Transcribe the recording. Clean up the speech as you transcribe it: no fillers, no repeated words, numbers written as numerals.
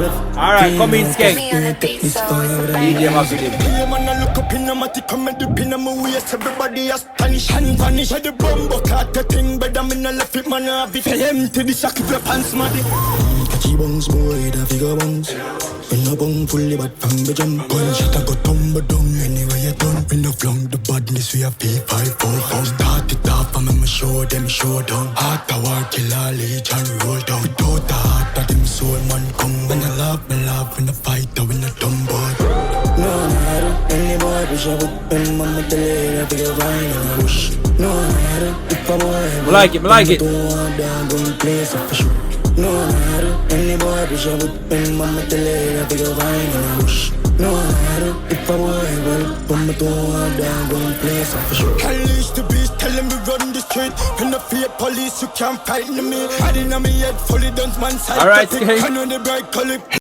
Alright, come in, Skeng. DJ Massive. Yeah, man, I look up in a matic, come and dip in a waist. Everybody astonish and vanish. Where the bumbo clock the thing, but I'm in a left it, man. I be empty the sack of your pants, maddy. Catchy bones, boy, the figure bones. When a bone fully bad from the jump. Gun shot, I go tumble down anywhere you done. When the flung the badness, we have P5, 4. Start it off, I'm a show them show down. Heart a war, killer, legion, roll down. Without the heart of them soul, man, come. When I laugh, when I fight, I win a tumble. No, I don't anymore, push up with them, I'm a delay, I think I'll find a push. No, I don't, if I boy, like it, like it. Don't play so for sure. No, I don't anymore, push up with them, I'm a delay, I think I'll find a push. No, I don't, if I boy, I'm a don't play so for sure. Unleash the beast, telling me run the street. When I fear police, you can't fight me. I didn't know me yet, fully done man side. Alright, okay. I know the bright color.